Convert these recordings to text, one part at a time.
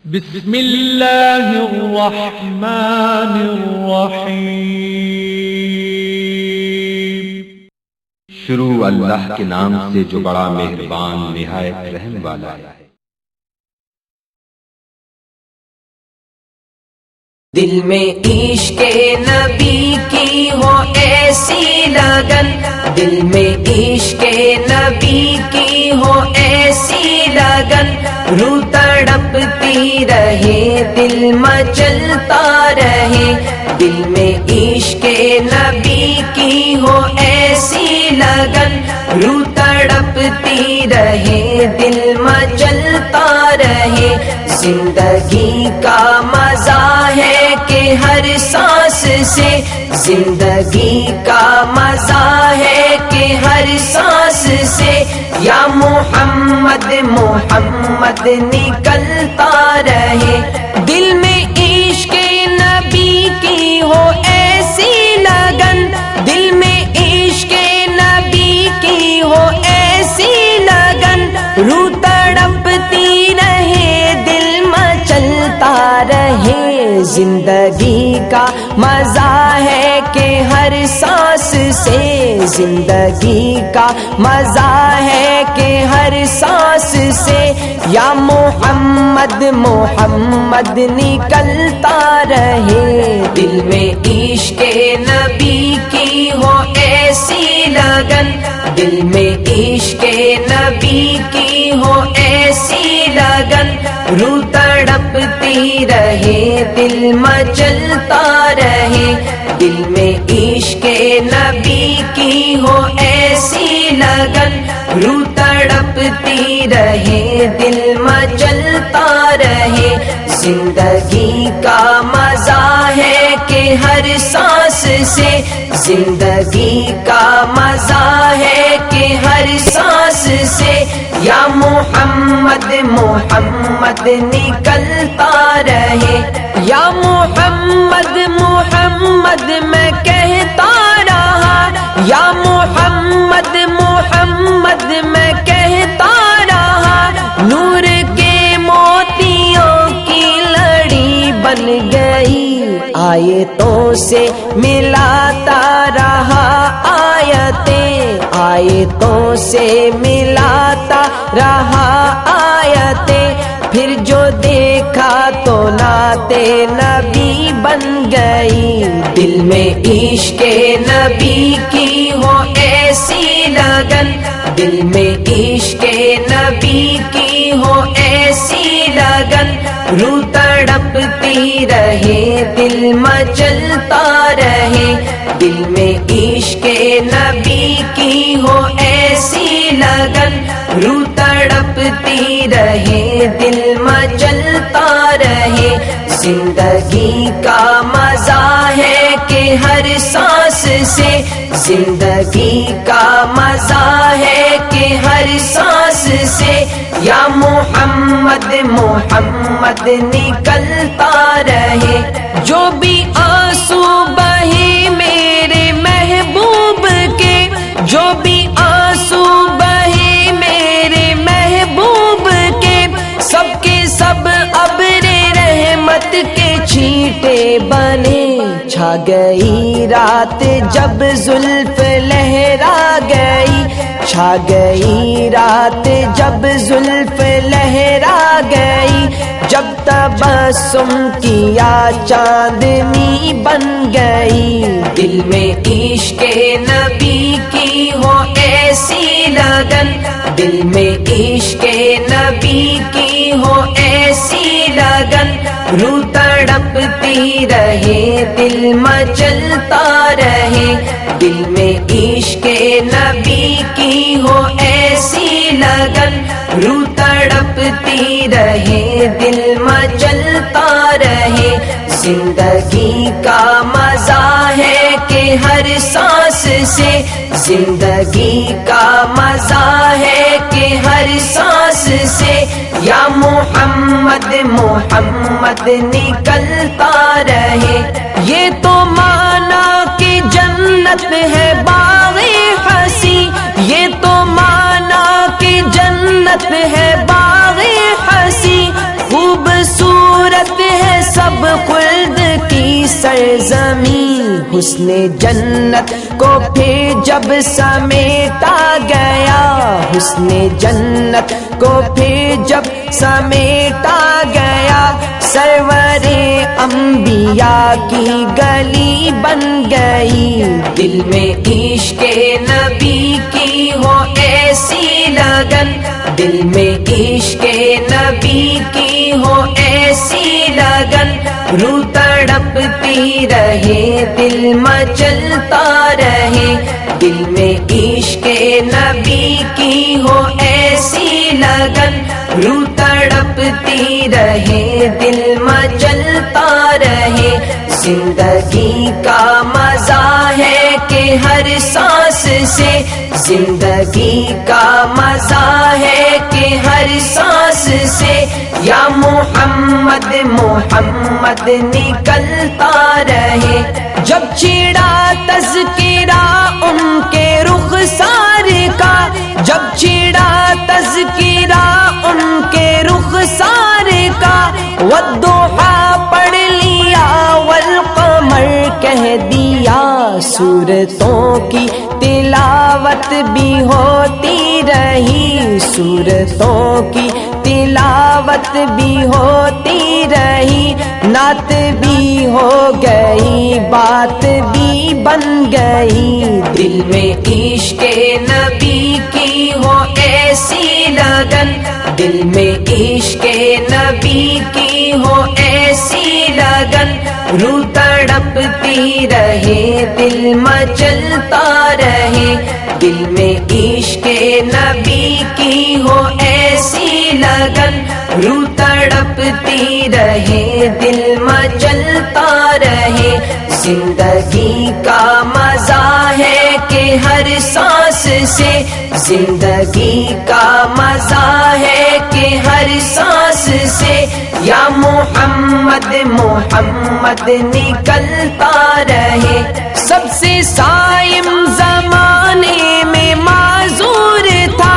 بسم اللہ الرحمن الرحیم۔ شروع اللہ کے نام سے جو بڑا مہربان نہایت رحم والا ہے۔ دل میں عشق نبی کی ہو ایسی لگن، دل میں عشق نبی کی ہو ایسی لگن، روح تڑپتی رہے دل مچلتا رہے، دل میں عشق نبی کی ہو ایسی لگن، روح تڑپتی رہے دل مچلتا رہے، زندگی کا مزہ ہے کہ ہر سانس سے، زندگی کا مزہ ہے کہ ہر سانس سے، یا محمد محمد نکلتا رہے، دل میں عشق نبی کی ہو ایسی لگن، دل میں عشق نبی کی ہو ایسی لگن، روح تڑپتی رہے دل مچلتا رہے، زندگی کا مزہ ہے کہ ہر سانس سے، زندگی کا مزہ ہے کہ ہر سانس سے، یا محمد محمد نکلتا رہے، دل میں عشق نبی کی ہو ایسی لگن، دل میں عشق نبی کی ہو ایسی لگن، روح تڑپتی رہے دل مچلتا رہے، دل میں عشق نبی کی ہو ایسی لگن، روح تڑپتی رہے دل مچلتا رہے، زندگی کا مزہ ہے کہ ہر سانس سے، زندگی کا مزہ ہے کہ ہر سانس سے، یا محمد محمد نکلتا رہے، یا محمد محمد میں کہتا رہا، یا محمد محمد میں کہتا رہا، نور کے موتیوں کی لڑی بن گئی، آیتوں سے ملاتا رہا آیتیں، آیتوں سے ملاتا رہا آیتیں، پھر جو دیکھا تو نعتِ نبی بن گئی، دل میں عشق نبی کی ہو ایسی لگن، دل میں عشق نبی کی ہو ایسی لگن، روح تڑپتی رہے دل مچلتا رہے، دل میں عشق نبی کی ہو ایسی لگن، روح تڑپتی رہے دل مچلتا رہے، زندگی کا مزہ ہے کہ ہر سانس سے، زندگی کا مزہ ہے کہ ہر سانس سے، یا محمد محمد نکلتا رہے، جو بھی آنسو بہے میرے محبوب کے، جو بھی آنسو بہے میرے محبوب کے، سب کے سب ابر رحمت کے چھینٹے بنے، چھا گئی رات جب زلف لہرا گئی، چھا گئی رات جب زلف لہرا گئی، جب تبسم کیا چاندنی بن گئی، دل میں عشق نبی کی ہو ایسی لگن، دل میں عشق نبی کی ہو ایسی لگن، روح تڑپتی رہے دل مچلتا رہے، دل میں عشق نبی کی ہو ایسی لگن، روح تڑپتی رہے دل مچلتا رہے، زندگی کا مزہ ہے کہ ہر سانس سے، زندگی کا مزہ ہے کہ ہر سانس سے، یا محمد محمد نکلتا رہے، یہ تو مانا کہ جنت ہے باغ حسی، یہ تو مانا کہ جنت ہے باغ حسی، خوبصورت اب خلد کی سرزمین، حسن جنت کو پھر جب سمیٹا گیا، حسن جنت کو پھر جب سمیٹا گیا، سرور انبیاء کی گلی بن گئی۔ دل میں عشق نبی کی ہو ایسی لگن، دل میں عشق نبی کی ہو ایسی لگن، روح تڑپتی رہے دل مچلتا رہے، دل میں عشق نبی کی ہو ایسی لگن، روح تڑپتی رہے دل مچلتا رہے۔ زندگی کا مزہ ہے کہ ہر سانس سے، زندگی کا مزہ ہے کہ ہر سانس سے، یا محمد محمد نکلتا رہے۔ جب چھڑا تذکرہ ان کے رخسار کا، جب چھڑا تذکرہ ان کے رخسار کا، والضحیٰ پڑھ لیا والقمر کہہ دیا، سورتوں کی تلاوت بھی ہوتی رہی، سورتوں کی تلاوت بھی ہوتی رہی، نعت بھی ہو گئی بات بھی بن گئی۔ دل میں عشق نبی کی ہو ایسی لگن، دل میں عشق نبی کی ہو ایسی لگن، روح تڑپتی رہے دل مچلتا رہے، دل میں عشق نبی کی ہو ایسی لگن، روح تڑپتی رہے دل مچلتا رہے۔ زندگی کا مزہ ہے کہ ہر سانس سے، زندگی کا مزہ ہے کہ ہر سانس سے، یا محمد محمد نکلتا رہے۔ سب سے صائم زمانے میں معذور تھا،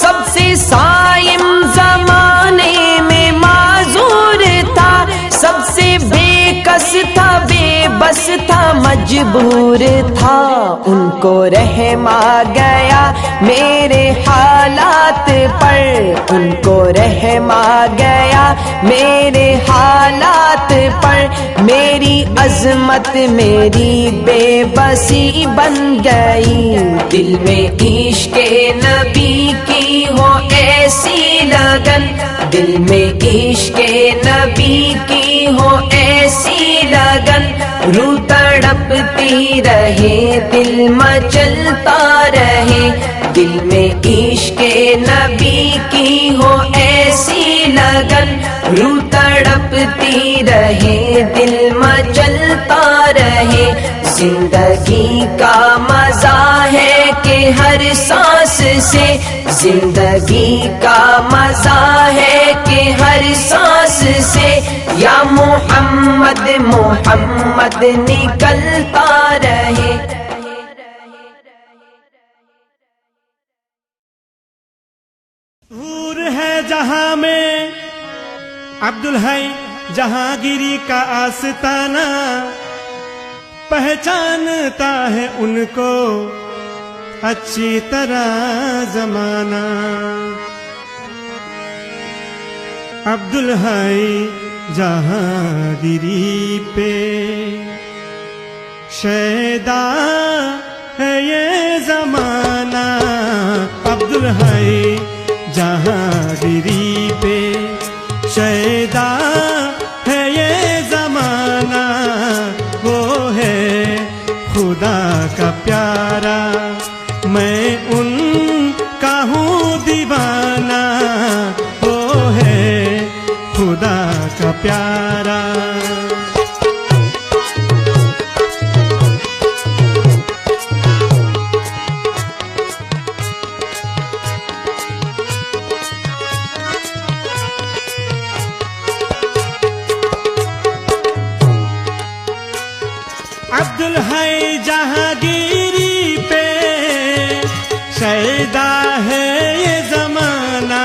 سب سے صائم زمانے میں معذور تھا، سب سے بے کس تھا بے بس تھا مجبور تھا، ان کو رحم آ گیا میرے حالات پر، ان کو رحم آ گیا میرے حالات پر، میری عظمت میری بے بسی بن گئی۔ دل میں عشق نبی کی ہو ایسی لگن، دل میں عشق نبی کی ہو ایسی لگن، روح تڑپتی رہے دل مچلتا رہے، دل میں عشق نبی کی ہو ایسی لگن، روح تڑپتی رہے دل مچلتا رہے۔ زندگی کا مزہ ہے کہ ہر سانس سے، زندگی کا مزہ ہے کہ ہر سانس سے، یا محمد محمد نکلتا رہے۔ حور ہے جہاں میں عبدالحی جہانگیری کا آستانہ، پہچانتا ہے ان کو اچھی طرح زمانہ۔ عبدالحی جہانگیری پہ شیدا ہے یہ زمانہ، عبدالحی جہانگیری پہ شیدا ہے یہ زمانہ، وہ ہے خدا کا پیارا میں ان کا ہوں دیوانہ، وہ ہے خدا کا پیارا۔ عبدالحی جہانگیری پہ شیدا ہے یہ زمانہ،